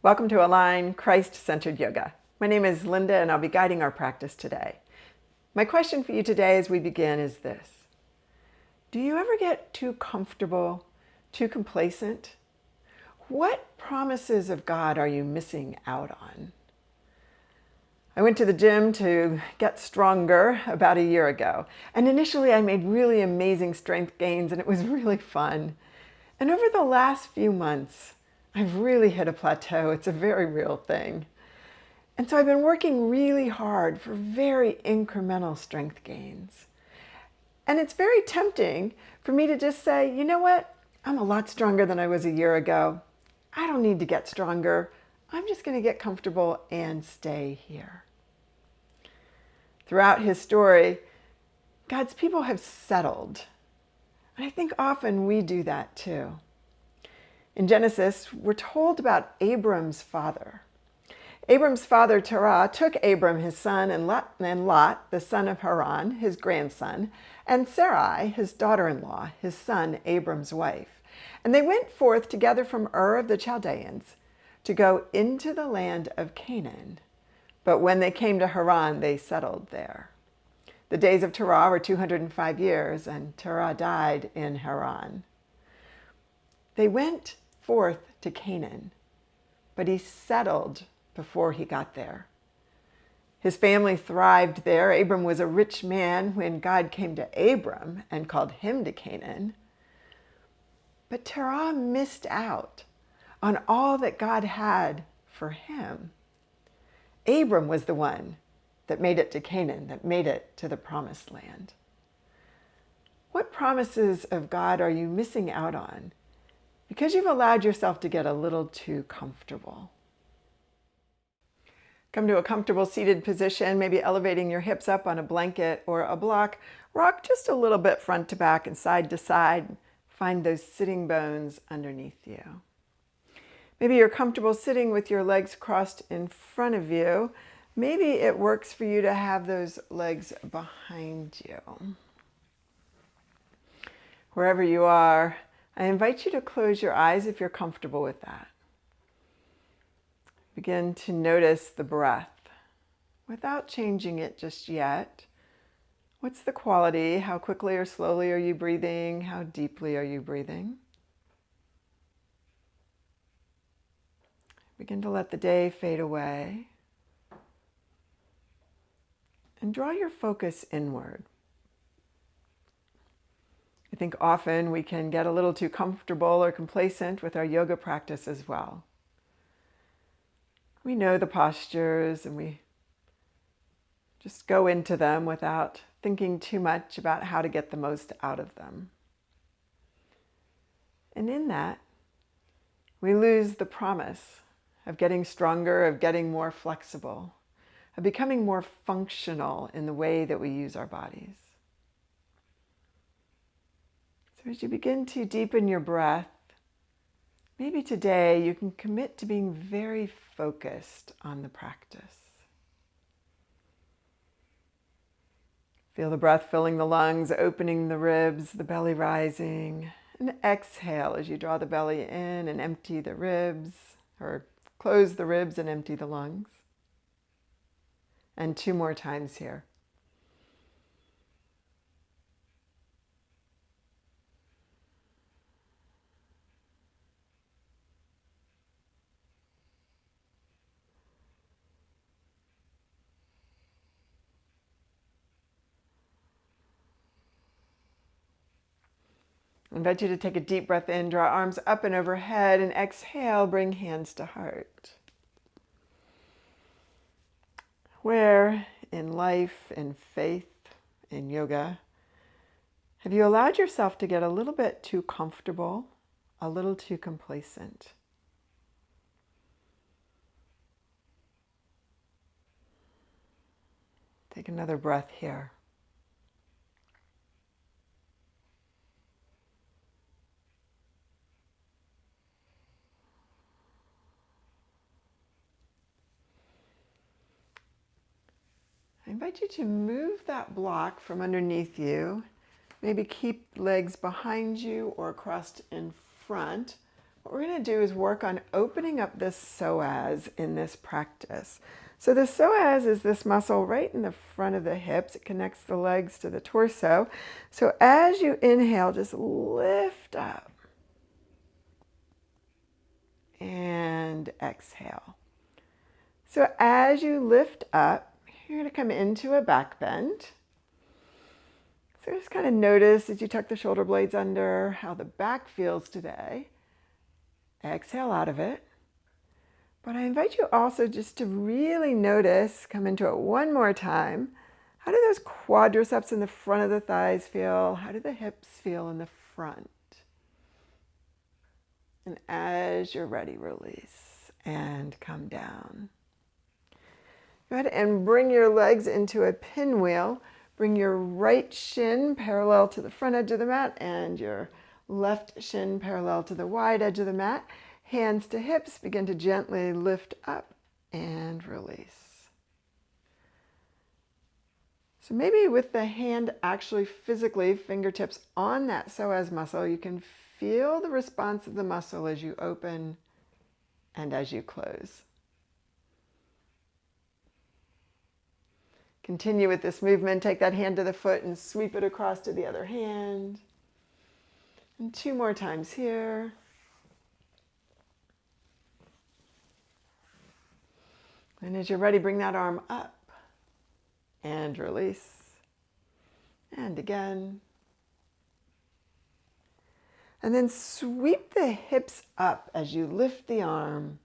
Welcome to Align Christ-Centered Yoga. My name is Linda and I'll be guiding our practice today. My question for you today as we begin is this. Do you ever get too comfortable, too complacent? What promises of God are you missing out on? I went to the gym to get stronger about a year ago, and initially I made really amazing strength gains and it was really fun. And over the last few months, I've really hit a plateau. It's a very real thing. And so I've been working really hard for very incremental strength gains. And it's very tempting for me to just say, you know what? I'm a lot stronger than I was a year ago. I don't need to get stronger. I'm just going to get comfortable and stay here. Throughout his story, God's people have settled. And I think often we do that too. In Genesis, we're told about Abram's father. Abram's father, Terah, took Abram, his son, and Lot, the son of Haran, his grandson, and Sarai, his daughter-in-law, his son, Abram's wife. And they went forth together from Ur of the Chaldeans to go into the land of Canaan. But when they came to Haran, they settled there. The days of Terah were 205 years, and Terah died in Haran. They went forth to Canaan, but he settled before he got there. His family thrived there. Abram was a rich man when God came to Abram and called him to Canaan. But Terah missed out on all that God had for him. Abram was the one that made it to Canaan, that made it to the promised land. What promises of God are you missing out on because you've allowed yourself to get a little too comfortable? Come to a comfortable seated position, maybe elevating your hips up on a blanket or a block. Rock just a little bit front to back and side to side. Find those sitting bones underneath you. Maybe you're comfortable sitting with your legs crossed in front of you. Maybe it works for you to have those legs behind you. Wherever you are, I invite you to close your eyes if you're comfortable with that. Begin to notice the breath without changing it just yet. What's the quality? How quickly or slowly are you breathing? How deeply are you breathing? Begin to let the day fade away and draw your focus inward. I think often we can get a little too comfortable or complacent with our yoga practice as well. We know the postures and we just go into them without thinking too much about how to get the most out of them. And in that, we lose the promise of getting stronger, of getting more flexible, of becoming more functional in the way that we use our bodies. So as you begin to deepen your breath, maybe today you can commit to being very focused on the practice. Feel the breath filling the lungs, opening the ribs, the belly rising, and exhale as you draw the belly in and empty the ribs, or close the ribs and empty the lungs. And 2 more times here. I invite you to take a deep breath in, draw arms up and overhead, and exhale, bring hands to heart. Where in life, in faith, in yoga, have you allowed yourself to get a little bit too comfortable, a little too complacent? Take another breath here. I invite you to move that block from underneath you. Maybe keep legs behind you or crossed in front, what we're going to do is work on opening up this psoas in this practice. So the psoas is this muscle right in the front of the hips. It connects the legs to the torso. So as you inhale, just lift up and exhale. So as you lift up, you're going to come into a back bend. So just kind of notice as you tuck the shoulder blades under how the back feels today. Exhale out of it. But I invite you also just to really notice, come into it one more time. How do those quadriceps in the front of the thighs feel? How do the hips feel in the front? And as you're ready, release and come down. Go ahead and bring your legs into a pinwheel. Bring your right shin parallel to the front edge of the mat and your left shin parallel to the wide edge of the mat. Hands to hips, begin to gently lift up and release. So maybe with the hand actually physically, fingertips on that psoas muscle, you can feel the response of the muscle as you open and as you close. Continue with this movement. Take that hand to the foot and sweep it across to the other hand. And 2 more times here. And as you're ready, bring that arm up and release. And again. And then sweep the hips up as you lift the arm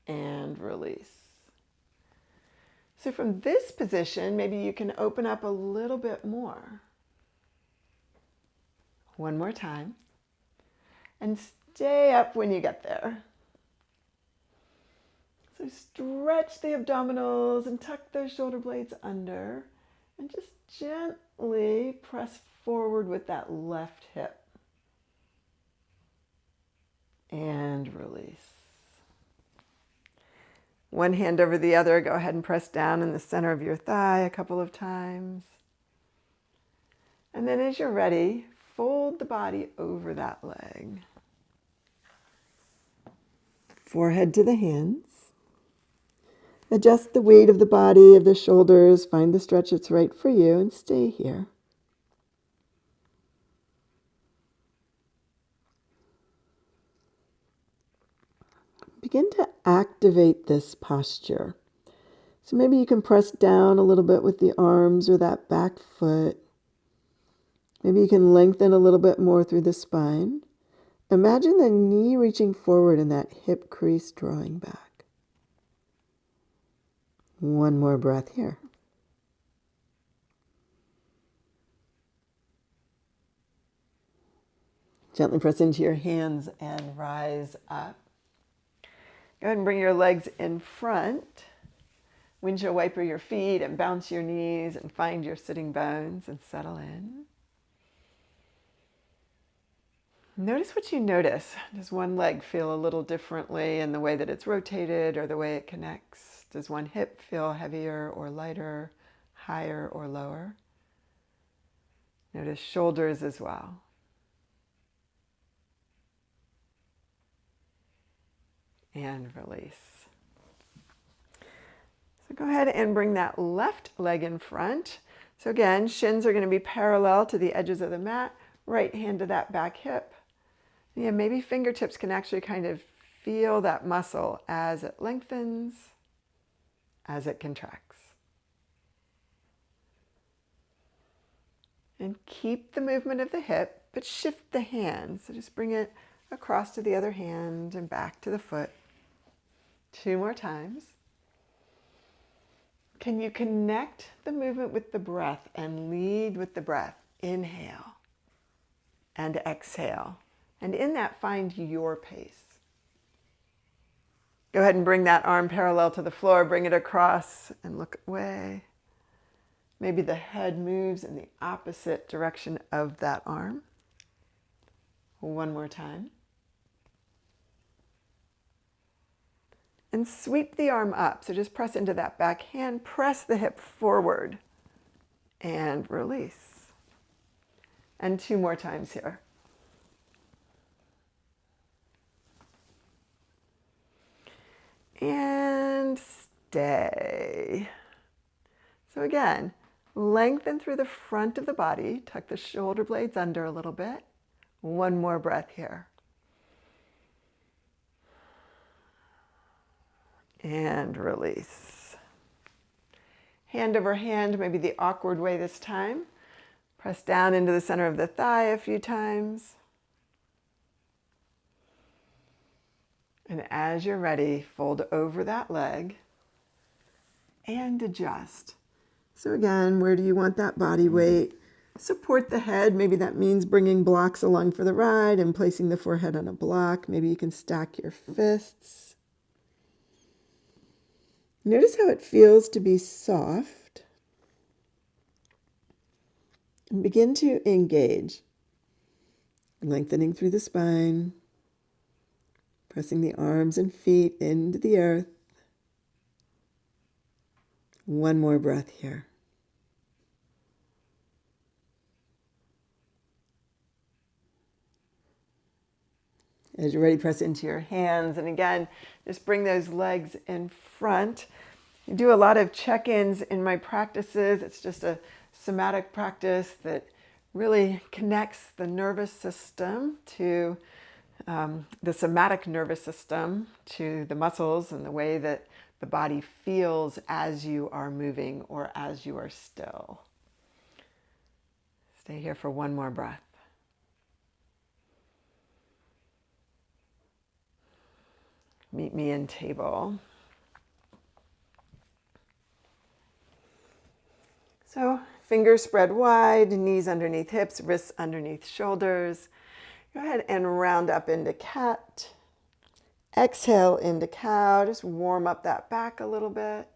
and release. So from this position, maybe you can open up a little bit more. One more time. And stay up when you get there. So stretch the abdominals and tuck those shoulder blades under. And just gently press forward with that left hip. And release. One hand over the other. Go ahead and press down in the center of your thigh a couple of times. And then as you're ready, fold the body over that leg. Forehead to the hands. Adjust the weight of the body, of the shoulders. Find the stretch that's right for you and stay here. Begin to activate this posture. So maybe you can press down a little bit with the arms or that back foot. Maybe you can lengthen a little bit more through the spine. Imagine the knee reaching forward and that hip crease drawing back. One more breath here. Gently press into your hands and rise up. Go ahead and bring your legs in front. Windshield wiper your feet and bounce your knees and find your sitting bones and settle in. Notice what you notice. Does one leg feel a little differently in the way that it's rotated or the way it connects? Does one hip feel heavier or lighter, higher or lower? Notice shoulders as well. And release. So go ahead and bring that left leg in front. So again, shins are going to be parallel to the edges of the mat. Right hand to that back hip. Yeah, maybe fingertips can actually kind of feel that muscle as it lengthens, as it contracts. And keep the movement of the hip, but shift the hand. So just bring it across to the other hand and back to the foot. 2 more times. Can you connect the movement with the breath and lead with the breath? Inhale and exhale. And in that, find your pace. Go ahead and bring that arm parallel to the floor. Bring it across and look away. Maybe the head moves in the opposite direction of that arm. One more time. And sweep the arm up. So just press into that back hand. Press the hip forward. And release. And 2 more times here. And stay. So again, lengthen through the front of the body, tuck the shoulder blades under a little bit. One more breath here. And release. Hand over hand, maybe the awkward way this time. Press down into the center of the thigh a few times. And as you're ready, fold over that leg and adjust. So again, where do you want that body weight? Support the head. Maybe that means bringing blocks along for the ride and placing the forehead on a block. Maybe you can stack your fists. Notice how it feels to be soft. And begin to engage. Lengthening through the spine. Pressing the arms and feet into the earth. One more breath here. As you're ready, press into your hands. And again, just bring those legs in front. I do a lot of check-ins in my practices. It's just a somatic practice that really connects the nervous system to the somatic nervous system to the muscles and the way that the body feels as you are moving or as you are still. Stay here for one more breath. Meet me in table. So fingers spread wide, knees underneath hips, wrists underneath shoulders. Go ahead and round up into cat. Exhale into cow. Just warm up that back a little bit.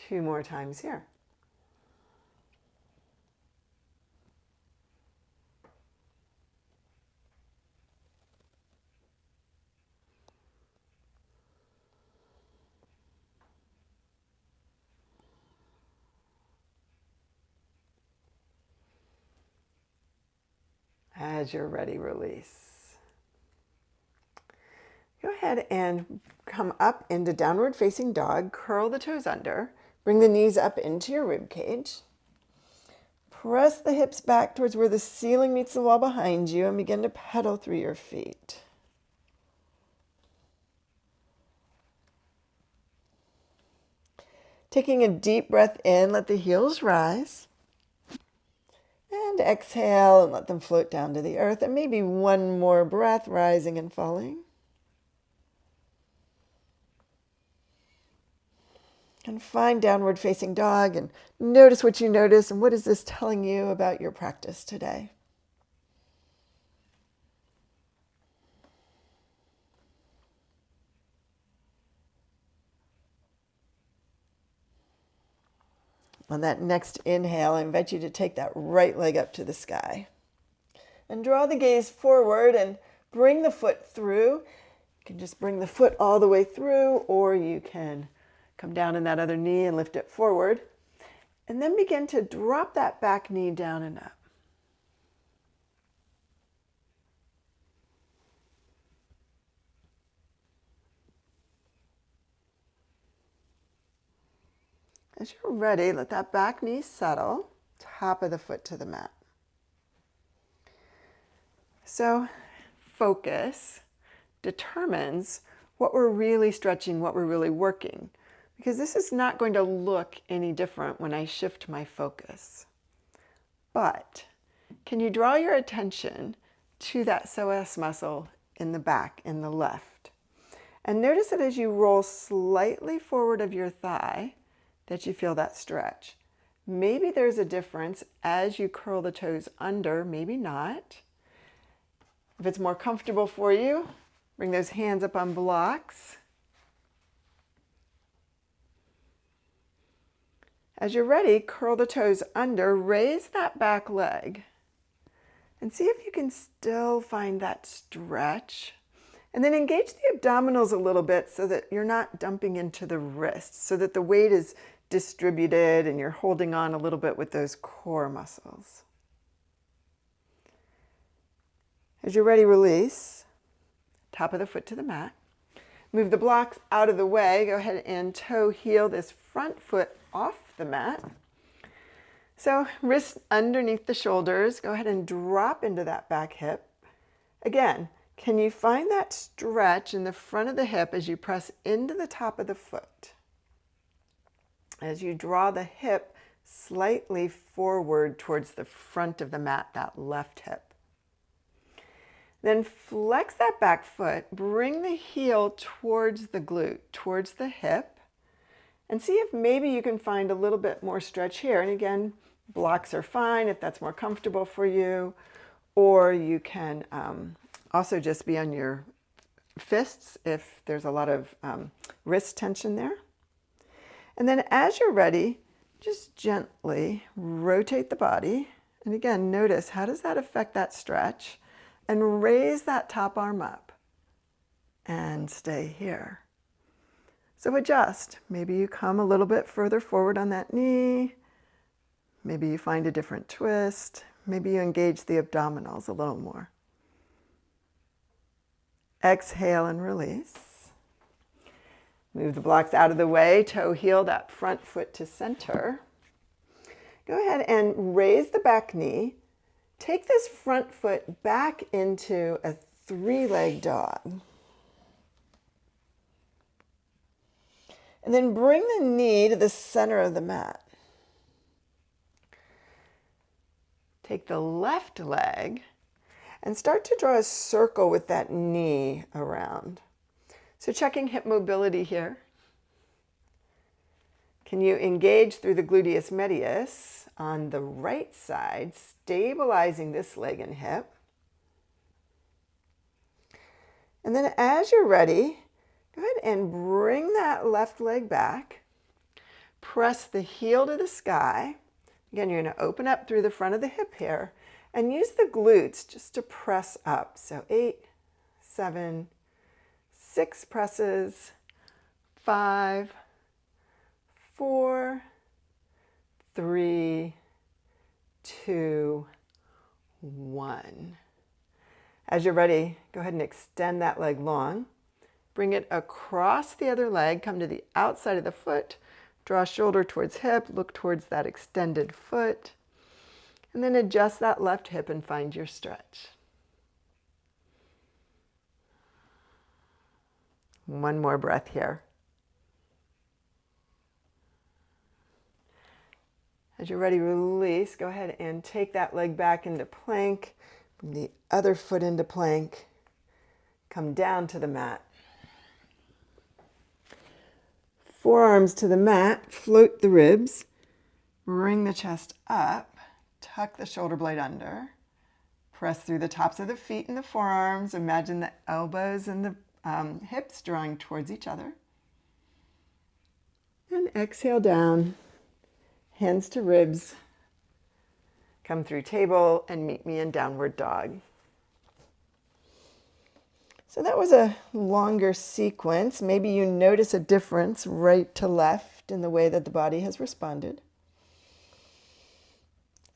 2 more times here. As you're ready, release. Go ahead and come up into downward facing dog. Curl the toes under. Bring the knees up into your rib cage. Press the hips back towards where the ceiling meets the wall behind you and begin to pedal through your feet. Taking a deep breath in, let the heels rise. And exhale and let them float down to the earth. And maybe one more breath, rising and falling. And find downward facing dog and notice what you notice and what is this telling you about your practice today. On that next inhale, I invite you to take that right leg up to the sky. And draw the gaze forward and bring the foot through. You can just bring the foot all the way through, or you can come down in that other knee and lift it forward. And then begin to drop that back knee down and up. As you're ready, let that back knee settle, top of the foot to the mat. So focus determines what we're really stretching, what we're really working, because this is not going to look any different when I shift my focus. But can you draw your attention to that psoas muscle in the back, in the left? And notice that as you roll slightly forward of your thigh, that you feel that stretch. Maybe there's a difference as you curl the toes under, maybe not. If it's more comfortable for you, bring those hands up on blocks. As you're ready, curl the toes under, raise that back leg, and see if you can still find that stretch. And then engage the abdominals a little bit so that you're not dumping into the wrists, so that the weight is distributed and you're holding on a little bit with those core muscles. As you're ready, release. Top of the foot to the mat. Move the blocks out of the way. Go ahead and toe heel this front foot off the mat. So wrists underneath the shoulders. Go ahead and drop into that back hip. Again, can you find that stretch in the front of the hip as you press into the top of the foot? As you draw the hip slightly forward towards the front of the mat, that left hip. Then flex that back foot, bring the heel towards the glute, towards the hip, and see if maybe you can find a little bit more stretch here. And again, blocks are fine if that's more comfortable for you, or you can also just be on your fists if there's a lot of wrist tension there. And then as you're ready, just gently rotate the body. And again, notice how does that affect that stretch? And raise that top arm up and stay here. So adjust. Maybe you come a little bit further forward on that knee. Maybe you find a different twist. Maybe you engage the abdominals a little more. Exhale and release. Move the blocks out of the way. Toe heel that front foot to center. Go ahead and raise the back knee. Take this front foot back into a three-leg dog. And then bring the knee to the center of the mat. Take the left leg and start to draw a circle with that knee around. So checking hip mobility here. Can you engage through the gluteus medius on the right side, stabilizing this leg and hip? And then as you're ready, go ahead and bring that left leg back. Press the heel to the sky. Again, you're going to open up through the front of the hip here and use the glutes just to press up. So 8, 7, 6 presses, 5, 4, 3, 2, 1. As you're ready, go ahead and extend that leg long. Bring it across the other leg, come to the outside of the foot, draw shoulder towards hip, look towards that extended foot, and then adjust that left hip and find your stretch. One more breath here. As you're ready, release. Go ahead and take that leg back into plank. Bring the other foot into plank. Come down to the mat. Forearms to the mat. Float the ribs. Bring the chest up. Tuck the shoulder blade under. Press through the tops of the feet and the forearms. Imagine the elbows and the hips drawing towards each other. And exhale down. Hands to ribs. Come through table and meet me in downward dog. So that was a longer sequence. Maybe you notice a difference right to left in the way that the body has responded.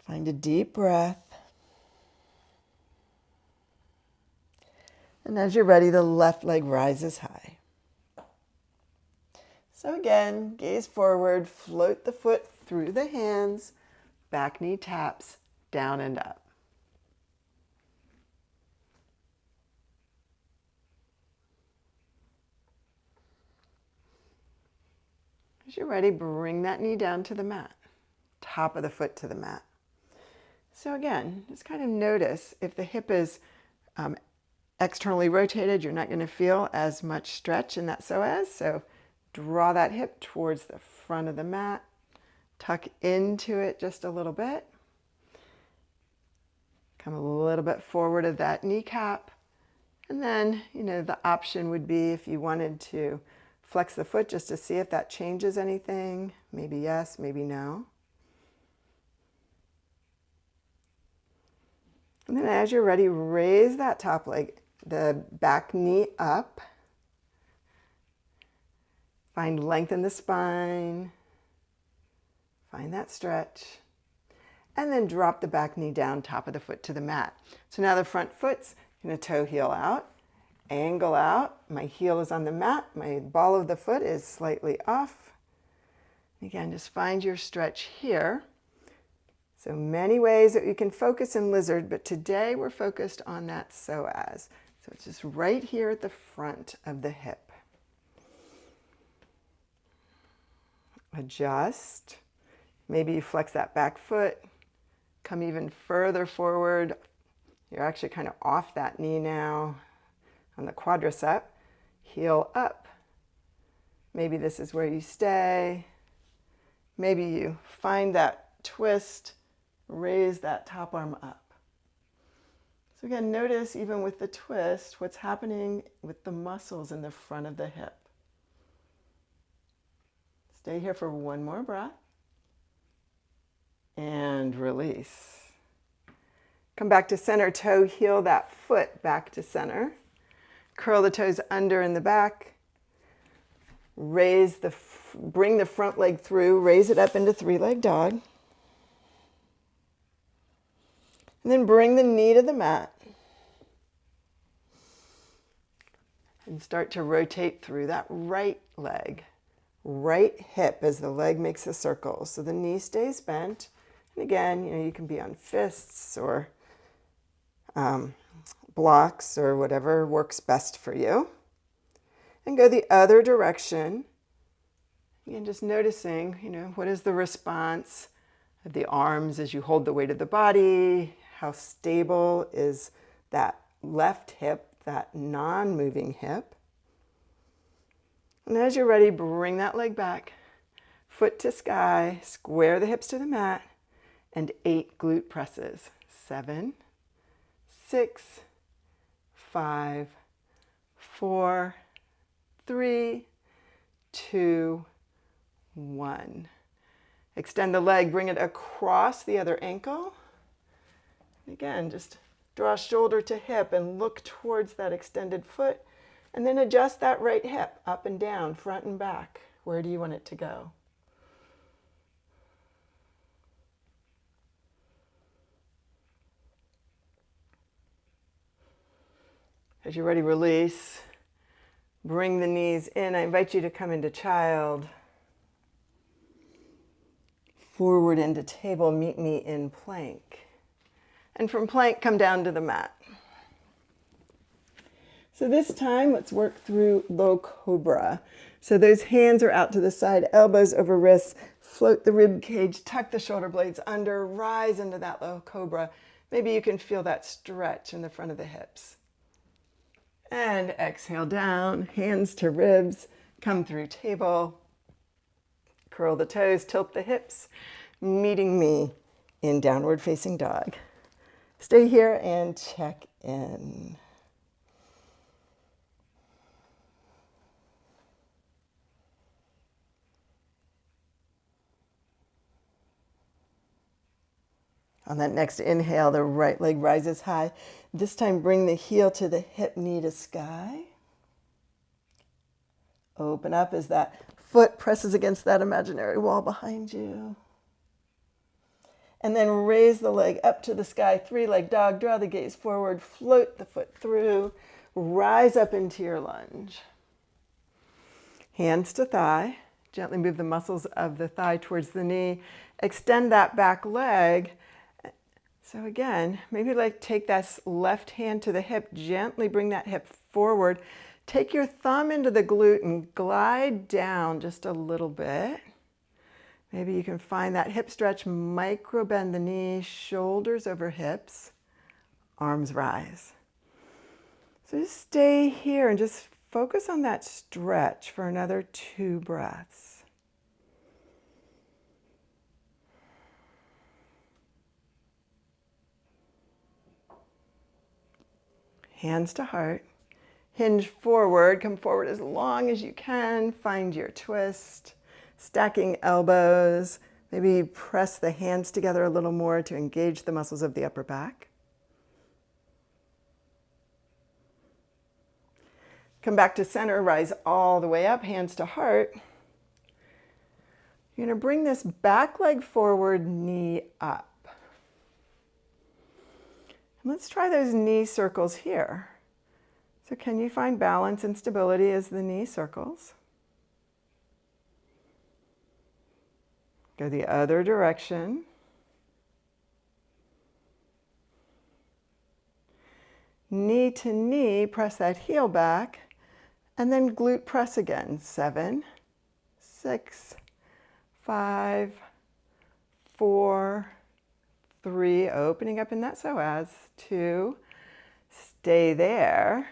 Find a deep breath. And as you're ready, the left leg rises high. So again, gaze forward, float the foot through the hands, back knee taps, down and up. As you're ready, bring that knee down to the mat, top of the foot to the mat. So again, just kind of notice if the hip is externally rotated, you're not going to feel as much stretch in that psoas. So draw that hip towards the front of the mat. Tuck into it just a little bit. Come a little bit forward of that kneecap. And then, the option would be if you wanted to flex the foot just to see if that changes anything. Maybe yes, maybe no. And then as you're ready, raise that top leg, the back knee up. Find length in the spine. Find that stretch. And then drop the back knee down, top of the foot to the mat. So now the front foot's going to toe heel out. angle out. My heel is on the mat. My ball of the foot is slightly off. Again, just find your stretch here. So many ways that you can focus in lizard, but today we're focused on that psoas. So it's just right here at the front of the hip. Adjust. Maybe you flex that back foot. Come even further forward. You're actually kind of off that knee now on the quadricep. Heel up. Maybe this is where you stay. Maybe you find that twist, raise that top arm up. So again, notice even with the twist, what's happening with the muscles in the front of the hip. Stay here for one more breath. And release. Come back to center, toe, heel that foot back to center. Curl the toes under in the back. Bring the front leg through, raise it up into three-leg dog. And then bring the knee to the mat. And start to rotate through that right leg. Right hip as the leg makes a circle. So the knee stays bent. And again, you can be on fists or blocks or whatever works best for you. And go the other direction. Again, just noticing, what is the response of the arms as you hold the weight of the body? How stable is that left hip, that non-moving hip? And as you're ready, bring that leg back, foot to sky, square the hips to the mat, and 8 glute presses. 7, 6, 5, 4, 3, 2, 1. Extend the leg, bring it across the other ankle. Again, just draw shoulder to hip and look towards that extended foot. And then adjust that right hip up and down, front and back. Where do you want it to go? As you're ready, release. Bring the knees in. I invite you to come into child. Forward into table, meet me in plank. And from plank, come down to the mat. So this time, let's work through low cobra. So those hands are out to the side, elbows over wrists, float the rib cage, tuck the shoulder blades under, rise into that low cobra. Maybe you can feel that stretch in the front of the hips. And exhale down, hands to ribs, come through table, curl the toes, tilt the hips, meeting me in downward facing dog. Stay here and check in. On that next inhale, the right leg rises high. This time, bring the heel to the hip, knee to sky. Open up as that foot presses against that imaginary wall behind you. And then raise the leg up to the sky, three-leg dog. Draw the gaze forward, float the foot through, rise up into your lunge. Hands to thigh. Gently move the muscles of the thigh towards the knee. Extend that back leg. So again, maybe take that left hand to the hip, gently bring that hip forward. Take your thumb into the glute and glide down just a little bit. Maybe you can find that hip stretch, micro bend the knee, shoulders over hips, arms rise. So just stay here and just focus on that stretch for another 2 breaths. Hands to heart. Hinge forward. Come forward as long as you can. Find your twist. Stacking elbows. Maybe press the hands together a little more to engage the muscles of the upper back. Come back to center. Rise all the way up. Hands to heart. You're going to bring this back leg forward, knee up. Let's try those knee circles here. So can you find balance and stability as the knee circles? Go the other direction. Knee to knee, press that heel back, and then glute press again. 7, 6, 5, 4, 3, opening up in that psoas. 2, stay there.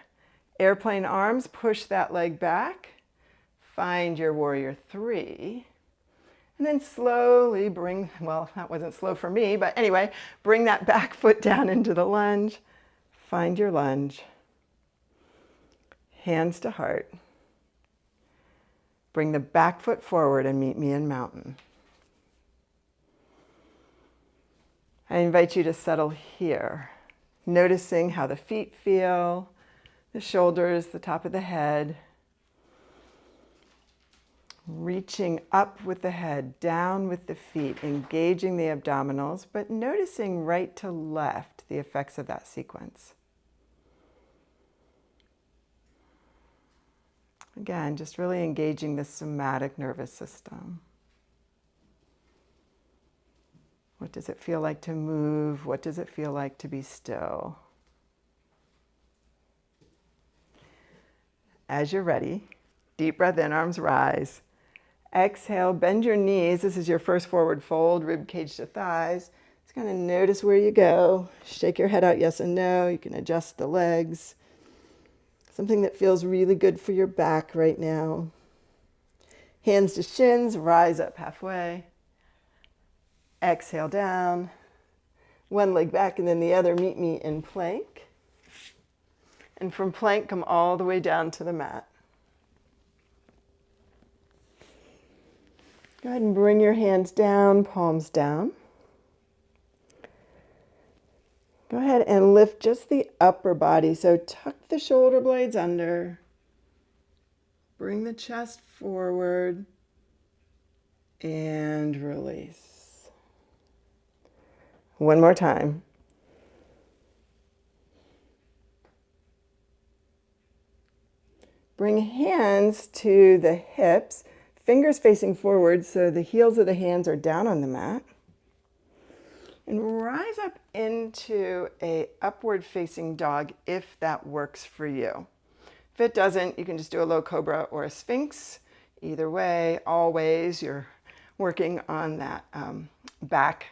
Airplane arms, push that leg back. Find your warrior 3. And then slowly bring, well, that wasn't slow for me, but anyway, bring that back foot down into the lunge. Find your lunge. Hands to heart. Bring the back foot forward and meet me in mountain. I invite you to settle here, noticing how the feet feel, the shoulders, the top of the head. Reaching up with the head, down with the feet, engaging the abdominals, but noticing right to left the effects of that sequence. Again, just really engaging the somatic nervous system. What does it feel like to move? What does it feel like to be still? As you're ready, deep breath in, arms rise. Exhale, bend your knees. This is your first forward fold, rib cage to thighs. Just kind of notice where you go. Shake your head out, yes and no. You can adjust the legs. Something that feels really good for your back right now. Hands to shins, rise up halfway. Exhale down. One leg back and then the other, meet me in plank. And from plank, come all the way down to the mat. Go ahead and bring your hands down, palms down. Go ahead and lift just the upper body. So tuck the shoulder blades under. Bring the chest forward and release. One more time. Bring hands to the hips, fingers facing forward so the heels of the hands are down on the mat. And rise up into a upward facing dog if that works for you. If it doesn't, you can just do a low cobra or a sphinx. Either way, always you're working on that back.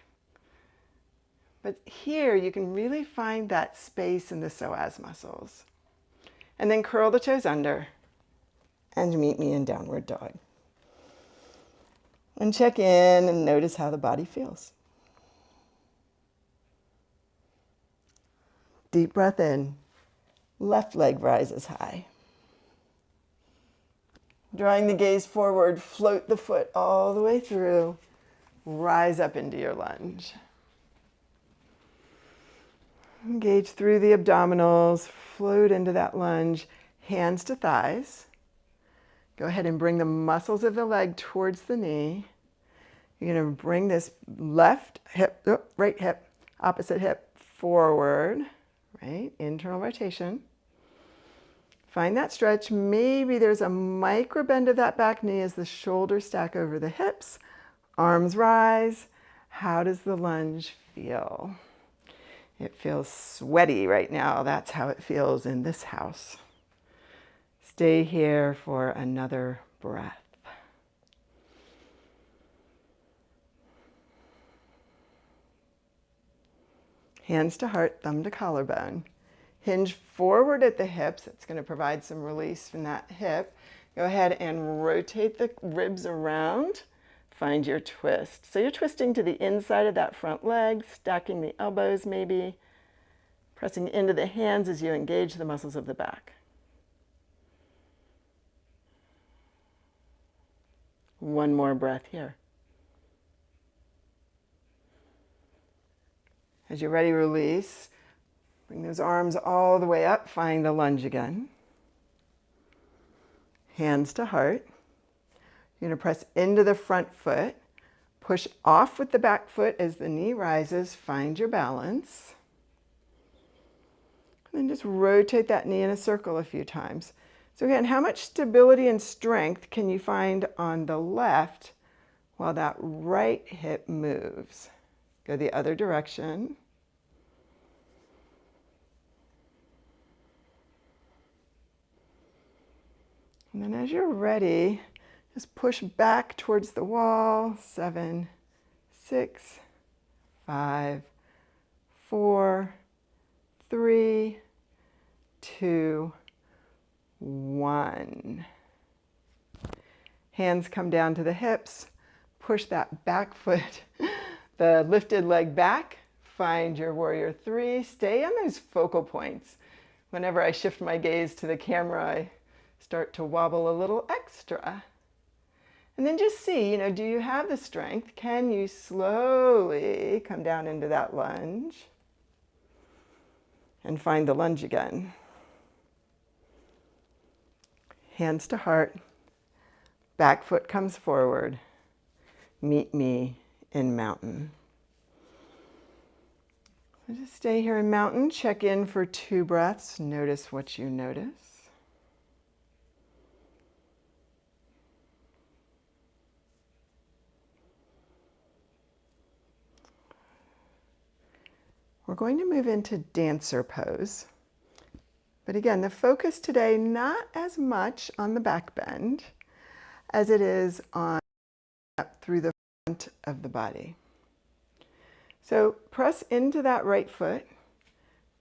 But here you can really find that space in the psoas muscles. And then curl the toes under and meet me in downward dog. And check in and notice how the body feels. Deep breath in. Left leg rises high. Drawing the gaze forward, float the foot all the way through. Rise up into your lunge. Engage through the abdominals, float into that lunge, hands to thighs. Go ahead and bring the muscles of the leg towards the knee. You're going to bring this left hip, right hip, opposite hip forward, right? Internal rotation. Find that stretch. Maybe there's a micro bend of that back knee as the shoulders stack over the hips. Arms rise. How does the lunge feel? It feels sweaty right now. That's how it feels in this house. Stay here for another breath. Hands to heart, thumb to collarbone. Hinge forward at the hips. It's going to provide some release from that hip. Go ahead and rotate the ribs around. Find your twist. So you're twisting to the inside of that front leg, stacking the elbows maybe, pressing into the hands as you engage the muscles of the back. One more breath here. As you're ready, release. Bring those arms all the way up. Find the lunge again. Hands to heart. You're going to press into the front foot. Push off with the back foot as the knee rises. Find your balance. And then just rotate that knee in a circle a few times. So again, how much stability and strength can you find on the left while that right hip moves? Go the other direction. And then as you're ready, just push back towards the wall. 7, 6, 5, 4, 3, 2, 1. Hands come down to the hips. Push that back foot, the lifted leg back. Find your warrior 3. Stay on those focal points. Whenever I shift my gaze to the camera, I start to wobble a little extra. And then just see, do you have the strength? Can you slowly come down into that lunge? And find the lunge again. Hands to heart. Back foot comes forward. Meet me in mountain. So just stay here in mountain. Check in for 2 breaths. Notice what you notice. We're going to move into dancer pose. But again, the focus today, not as much on the back bend as it is on up through the front of the body. So press into that right foot.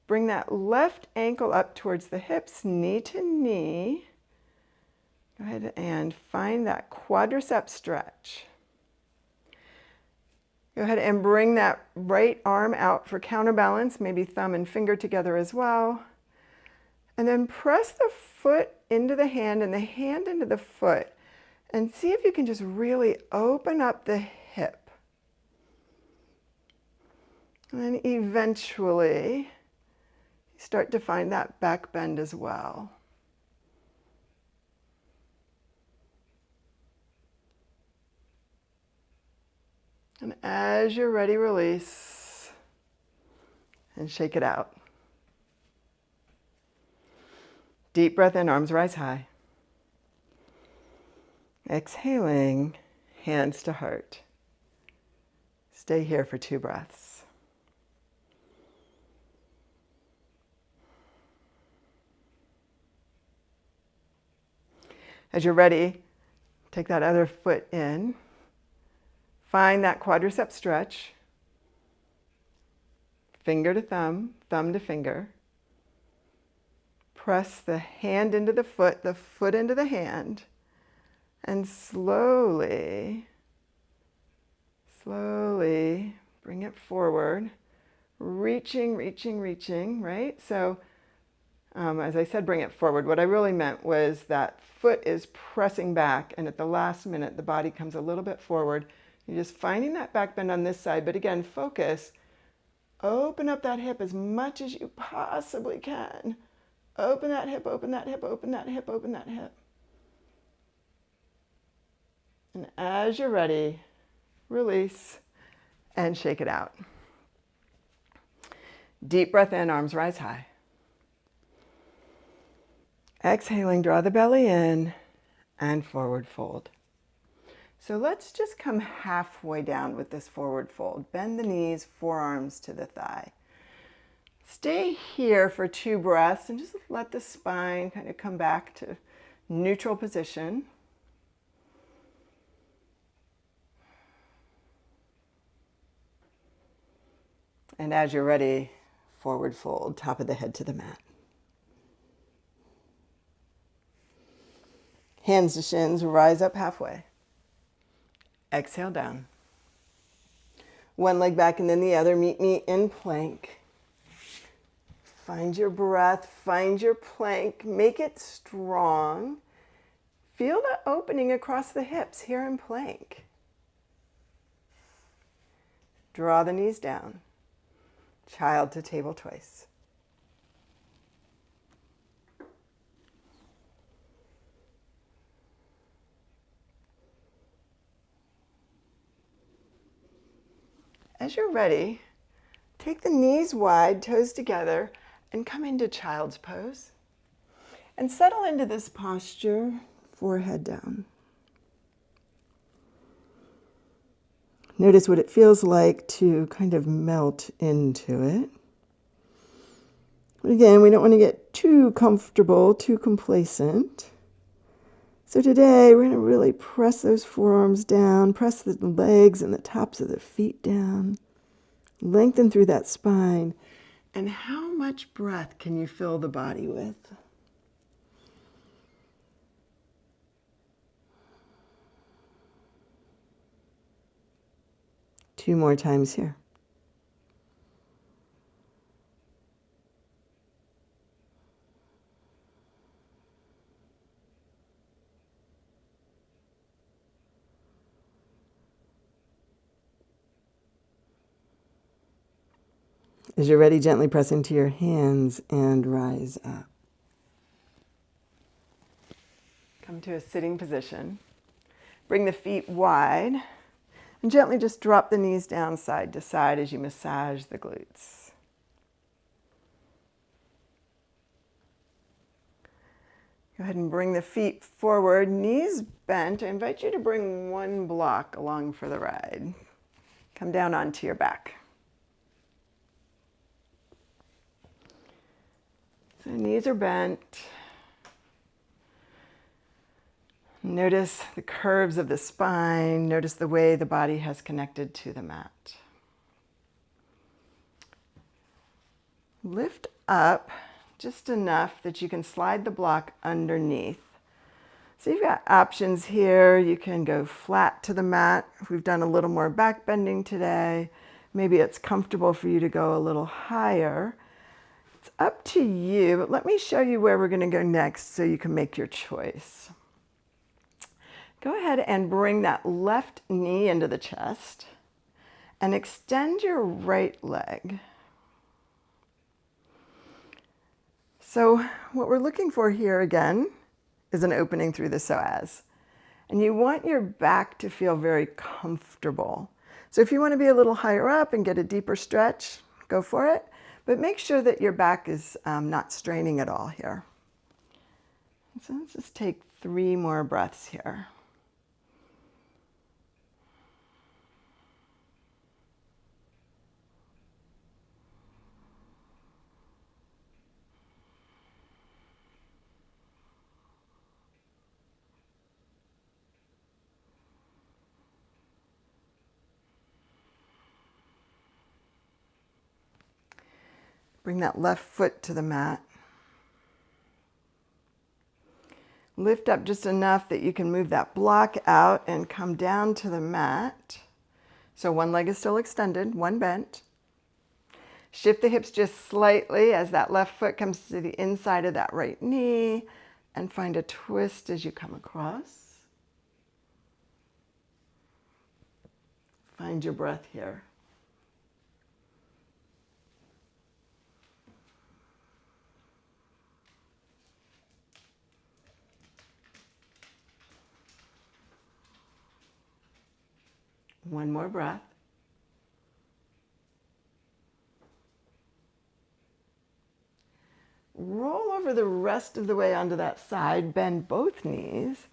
Bring that left ankle up towards the hips, knee to knee. Go ahead and find that quadricep stretch. Go ahead and bring that right arm out for counterbalance, maybe thumb and finger together as well. And then press the foot into the hand and the hand into the foot. And see if you can just really open up the hip. And then eventually, you start to find that back bend as well. And as you're ready, release and shake it out. Deep breath in, arms rise high. Exhaling, hands to heart. Stay here for 2 breaths. As you're ready, take that other foot in. Find that quadricep stretch. Finger to thumb, thumb to finger. Press the hand into the foot into the hand. And slowly bring it forward, reaching, right? So as I said, bring it forward. What I really meant was that foot is pressing back, and at the last minute, the body comes a little bit forward. You're just finding that back bend on this side, but again, focus. Open up that hip as much as you possibly can. Open that hip, open that hip, open that hip, open that hip. And as you're ready, release and shake it out. Deep breath in, arms rise high. Exhaling, draw the belly in and forward fold. So let's just come halfway down with this forward fold. Bend the knees, forearms to the thigh. Stay here for 2 breaths and just let the spine kind of come back to neutral position. And as you're ready, forward fold, top of the head to the mat. Hands to shins, rise up halfway. Exhale down. One leg back and then the other. Meet me in plank. Find your breath, find your plank, make it strong. Feel the opening across the hips here in plank. Draw the knees down. Child to table twice. As you're ready, take the knees wide, toes together, and come into child's pose. And settle into this posture, forehead down. Notice what it feels like to kind of melt into it. But again, we don't want to get too comfortable, too complacent. So today we're going to really press those forearms down, press the legs and the tops of the feet down, lengthen through that spine. And how much breath can you fill the body with? Two more times here. As you're ready, gently press into your hands and rise up. Come to a sitting position. Bring the feet wide and gently just drop the knees down side to side as you massage the glutes. Go ahead and bring the feet forward, knees bent. I invite you to bring one block along for the ride. Come down onto your back. So knees are bent. Notice the curves of the spine. Notice the way the body has connected to the mat. Lift up just enough that you can slide the block underneath. So you've got options here. You can go flat to the mat. If we've done a little more back bending today, maybe it's comfortable for you to go a little higher. It's up to you, but let me show you where we're going to go next so you can make your choice. Go ahead and bring that left knee into the chest and extend your right leg. So what we're looking for here again is an opening through the psoas. And you want your back to feel very comfortable. So if you want to be a little higher up and get a deeper stretch, go for it. But make sure that your back is not straining at all here. So let's just take 3 more breaths here. Bring that left foot to the mat. Lift up just enough that you can move that block out and come down to the mat. So one leg is still extended, one bent. Shift the hips just slightly as that left foot comes to the inside of that right knee, and find a twist as you come across. Find your breath here. One more breath. Roll over the rest of the way onto that side. Bend both knees.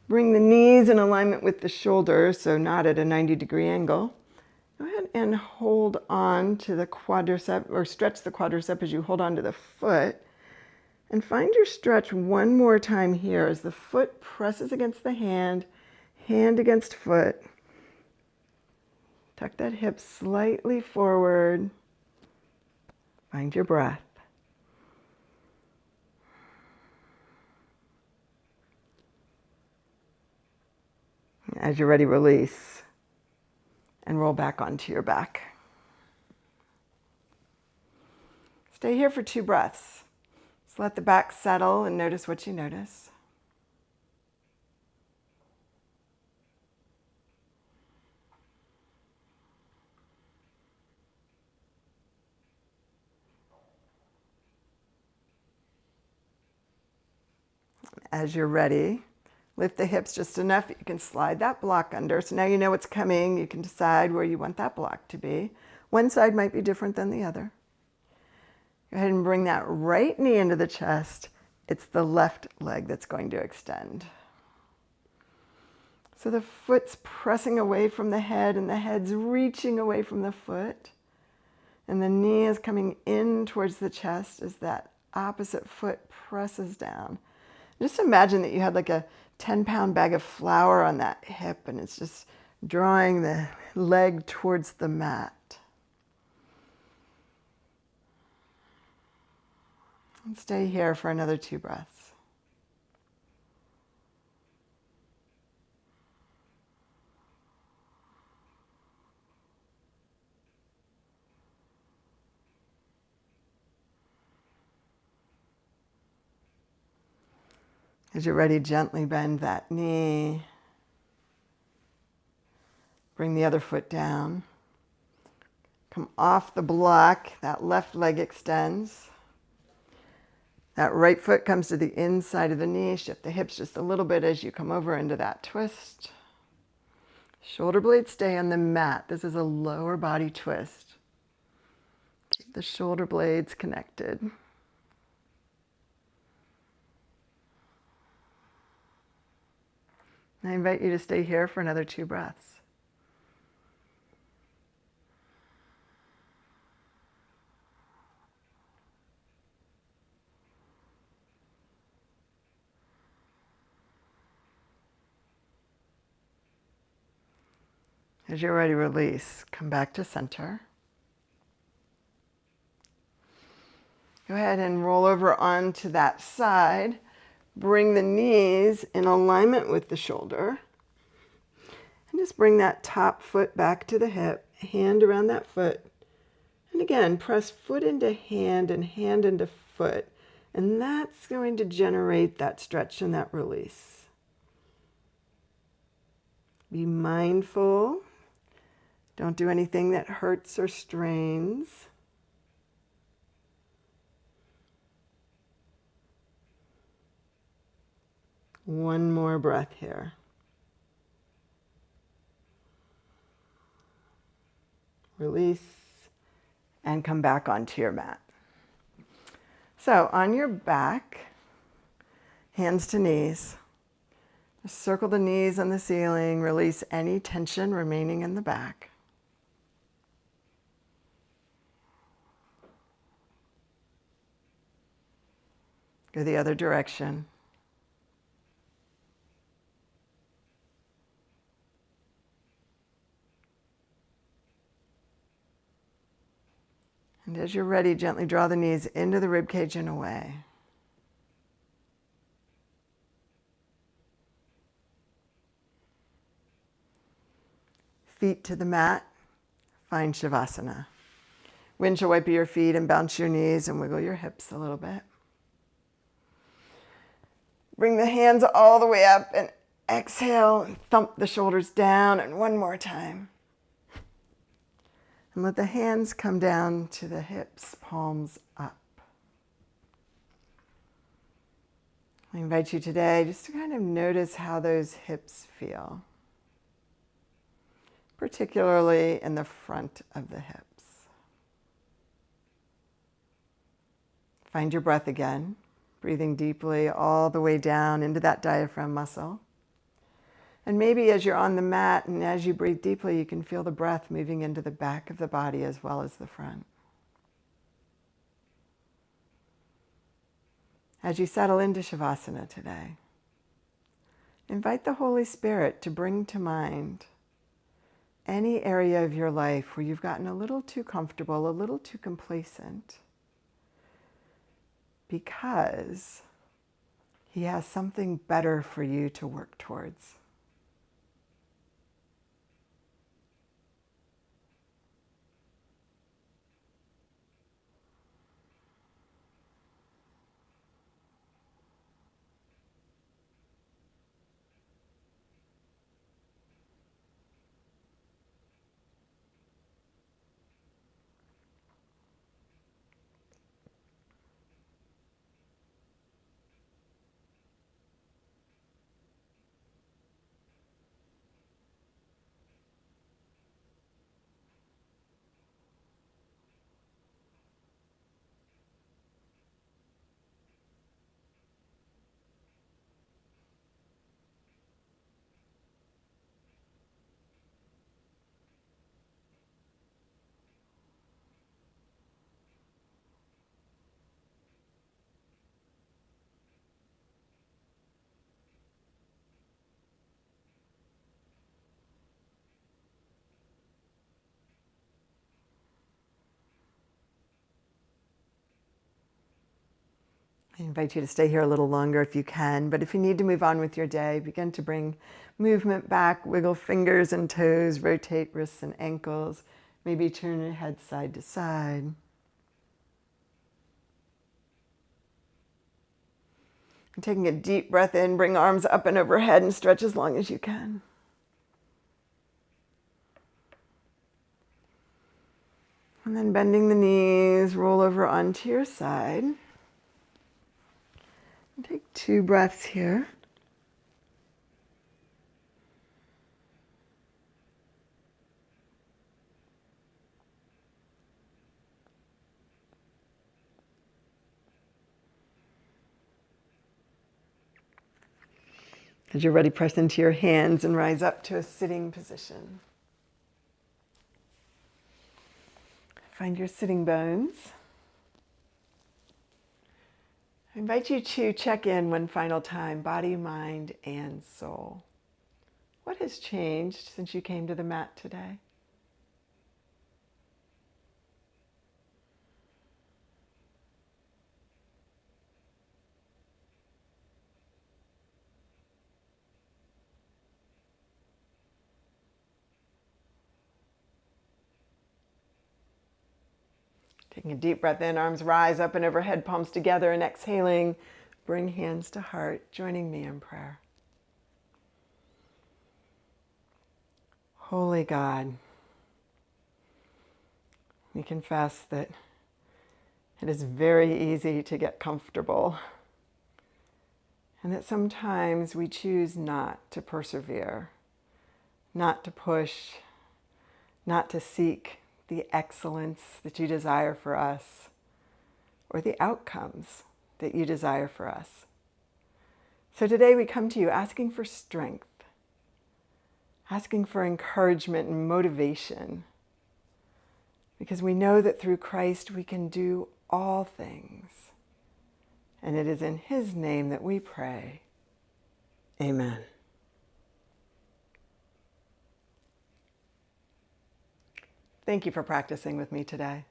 Bring the knees in alignment with the shoulders, so not at a 90-degree angle. Go ahead and hold on to the quadricep, or stretch the quadricep as you hold on to the foot. And find your stretch one more time here as the foot presses against the hand, hand against foot. Tuck that hip slightly forward. Find your breath. As you're ready, release and roll back onto your back. Stay here for 2 breaths. Just let the back settle and notice what you notice. As you're ready, lift the hips just enough that you can slide that block under. So now you know what's coming. You can decide where you want that block to be. One side might be different than the other. Go ahead and bring that right knee into the chest. It's the left leg that's going to extend. So the foot's pressing away from the head and the head's reaching away from the foot. And the knee is coming in towards the chest as that opposite foot presses down. Just imagine that you had like a 10-pound bag of flour on that hip and it's just drawing the leg towards the mat. And stay here for another 2 breaths. As you're ready, gently bend that knee. Bring the other foot down. Come off the block. That left leg extends. That right foot comes to the inside of the knee. Shift the hips just a little bit as you come over into that twist. Shoulder blades stay on the mat. This is a lower body twist. Keep the shoulder blades connected. I invite you to stay here for another 2 breaths. As you're ready, release. Come back to center. Go ahead and roll over onto that side. Bring the knees in alignment with the shoulder. And just bring that top foot back to the hip, hand around that foot. And again, press foot into hand and hand into foot. And that's going to generate that stretch and that release. Be mindful. Don't do anything that hurts or strains. One more breath here. Release and come back onto your mat. So on your back, hands to knees. Just circle the knees on the ceiling. Release any tension remaining in the back. Go the other direction. And as you're ready, gently draw the knees into the ribcage and away. Feet to the mat, find Shavasana. Windshield wipe your feet and bounce your knees and wiggle your hips a little bit. Bring the hands all the way up and exhale and thump the shoulders down, and one more time. And let the hands come down to the hips, palms up. I invite you today just to kind of notice how those hips feel, particularly in the front of the hips. Find your breath again, breathing deeply all the way down into that diaphragm muscle. And maybe as you're on the mat and as you breathe deeply, you can feel the breath moving into the back of the body as well as the front. As you settle into Shavasana today, invite the Holy Spirit to bring to mind any area of your life where you've gotten a little too comfortable, a little too complacent, because He has something better for you to work towards. I invite you to stay here a little longer if you can, but if you need to move on with your day, begin to bring movement back, wiggle fingers and toes, rotate wrists and ankles, maybe turn your head side to side. And taking a deep breath in, bring arms up and overhead and stretch as long as you can. And then bending the knees, roll over onto your side. And take 2 breaths here. As you're ready, press into your hands and rise up to a sitting position. Find your sitting bones. I invite you to check in one final time, body, mind, and soul. What has changed since you came to the mat today? Taking a deep breath in, arms rise up and overhead, palms together, and exhaling, bring hands to heart, joining me in prayer. Holy God, we confess that it is very easy to get comfortable, and that sometimes we choose not to persevere, not to push, not to seek the excellence that you desire for us, or the outcomes that you desire for us. So today we come to you asking for strength, asking for encouragement and motivation, because we know that through Christ we can do all things. And it is in His name that we pray. Amen. Thank you for practicing with me today.